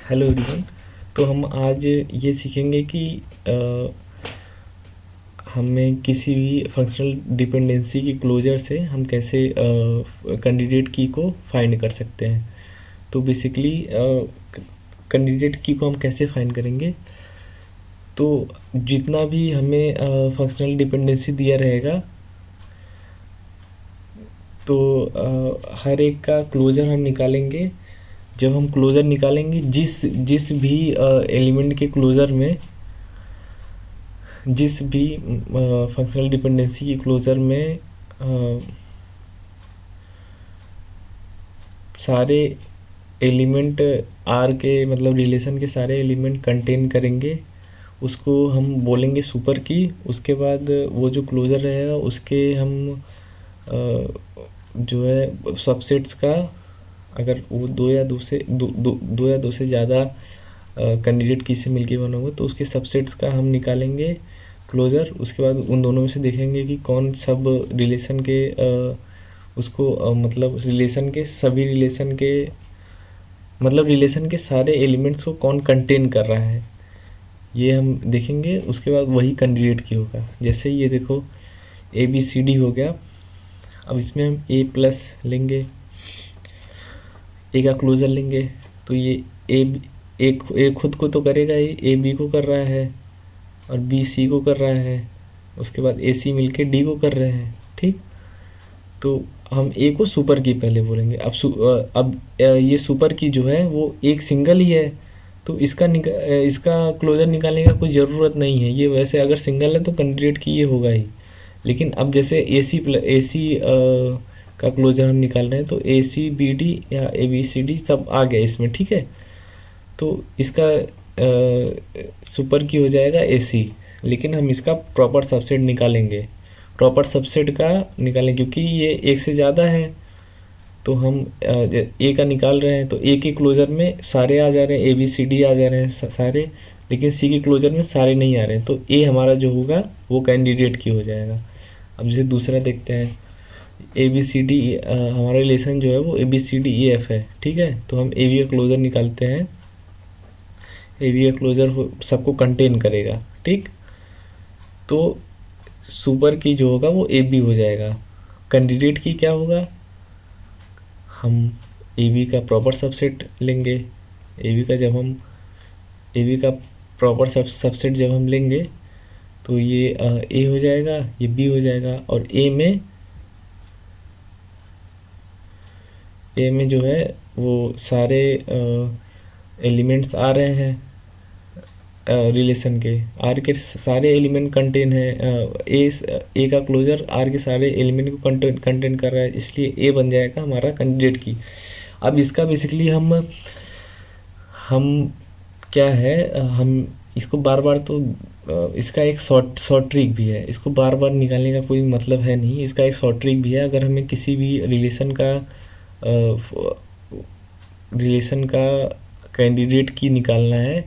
Hello everyone. तो हम आज ये सीखेंगे कि हमें किसी भी फंक्शनल डिपेंडेंसी की क्लोजर से हम कैसे कैंडिडेट की को फाइंड कर सकते हैं। तो बेसिकली कैंडिडेट की को हम कैसे फाइंड करेंगे, तो जितना भी हमें फंक्शनल डिपेंडेंसी दिया रहेगा तो हर एक का क्लोजर हम निकालेंगे। जब हम क्लोजर निकालेंगे जिस जिस भी एलिमेंट के क्लोजर में, जिस भी फंक्शनल डिपेंडेंसी की क्लोजर में सारे एलिमेंट आर के मतलब रिलेशन के सारे एलिमेंट कंटेन करेंगे, उसको हम बोलेंगे सुपर की। उसके बाद वो जो क्लोजर रहेगा उसके हम जो है सबसेट्स का, अगर वो दो या दो से ज़्यादा कैंडिडेट की से मिलके बना हुआ तो उसके सबसेट्स का हम निकालेंगे क्लोजर। उसके बाद उन दोनों में से देखेंगे कि कौन सब रिलेशन के उसको मतलब रिलेशन के सभी रिलेशन के मतलब रिलेशन के सारे एलिमेंट्स को कौन कंटेन कर रहा है, ये हम देखेंगे। उसके बाद वही कैंडिडेट की होगा। जैसे ये देखो ए बी सी डी हो गया। अब इसमें हम ए प्लस लेंगे, ए का क्लोजर लेंगे तो ये ए खुद को तो करेगा ही, ए बी को कर रहा है और बी सी को कर रहा है। उसके बाद ए सी मिल के डी को कर रहे हैं, ठीक। तो हम ए को सुपर की पहले बोलेंगे। अब ये सुपर की जो है वो एक सिंगल ही है, तो इसका क्लोजर निकालने का कोई ज़रूरत नहीं है। ये वैसे अगर सिंगल है तो कैंडिडेट की ये होगा ही। लेकिन अब जैसे ए सी का क्लोजर हम निकाल रहे हैं तो ए सी बी डी या ए बी सी डी सब आ गया इसमें, ठीक है। तो इसका सुपर की हो जाएगा ए सी, लेकिन हम इसका प्रॉपर सबसेट निकालेंगे। प्रॉपर सबसेट का निकालें क्योंकि ये एक से ज़्यादा है, तो हम ए का निकाल रहे हैं तो ए के क्लोजर में सारे आ जा रहे हैं, ए बी सी डी आ जा रहे हैं सारे, लेकिन सी के क्लोजर में सारे नहीं आ रहे हैं। तो ए हमारा जो होगा वो कैंडिडेट की हो जाएगा। अब जैसे दूसरा देखते हैं, ए बी सी डी हमारा रिलेशन जो है वो A B C D E F है, ठीक है। तो हम ए बी का क्लोजर निकालते हैं। ए बी का क्लोजर सबको कंटेन करेगा, ठीक। तो सुपर की जो होगा वो ए बी हो जाएगा। कैंडिडेट की क्या होगा, हम ए बी का प्रॉपर सबसेट लेंगे। ए बी का प्रॉपर सबसेट जब हम लेंगे तो ये ए हो जाएगा, ये बी हो जाएगा। और ए में जो है वो सारे एलिमेंट्स आ रहे हैं रिलेशन के, आर के सारे एलिमेंट कंटेन है। ए का क्लोजर आर के सारे एलिमेंट को कंटेन कर रहा है, इसलिए ए बन जाएगा हमारा कैंडिडेट की। अब इसका बेसिकली हम क्या है, हम इसको बार बार तो इसका एक शॉर्ट ट्रिक भी है। इसको बार बार निकालने का कोई मतलब है नहीं, इसका एक शॉर्ट ट्रिक भी है। अगर हमें किसी भी रिलेशन का कैंडिडेट की निकालना है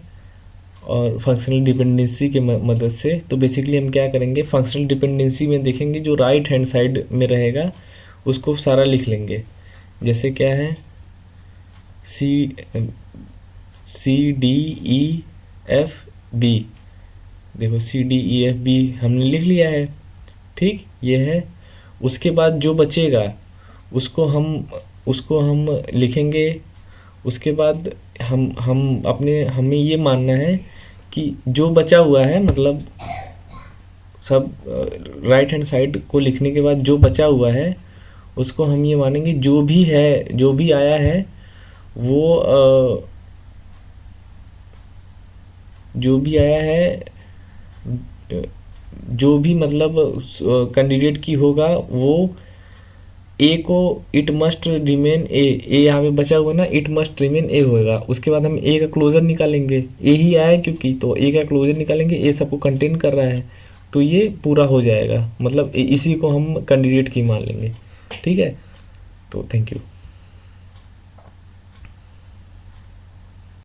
और फंक्शनल डिपेंडेंसी के मदद से, तो बेसिकली हम क्या करेंगे, फंक्शनल डिपेंडेंसी में देखेंगे जो राइट हैंड साइड में रहेगा उसको सारा लिख लेंगे। जैसे क्या है, C D E F B, देखो C D E F B हमने लिख लिया है, ठीक, ये है। उसके बाद जो बचेगा उसको हम लिखेंगे। उसके बाद हमें ये मानना है कि जो बचा हुआ है, मतलब सब राइट हैंड साइड को लिखने के बाद जो बचा हुआ है उसको हम ये मानेंगे जो भी आया है वो जो भी मतलब कैंडिडेट की होगा वो ए को इट मस्ट रिमेन ए यहाँ पे बचा हुआ ना, इट मस्ट रिमेन ए होगा। उसके बाद हम ए का क्लोजर निकालेंगे, ए ही आया क्योंकि, तो ए का क्लोजर निकालेंगे, ए सबको कंटेन कर रहा है तो ये पूरा हो जाएगा। मतलब इसी को हम कैंडिडेट की मान लेंगे, ठीक है। तो थैंक यू।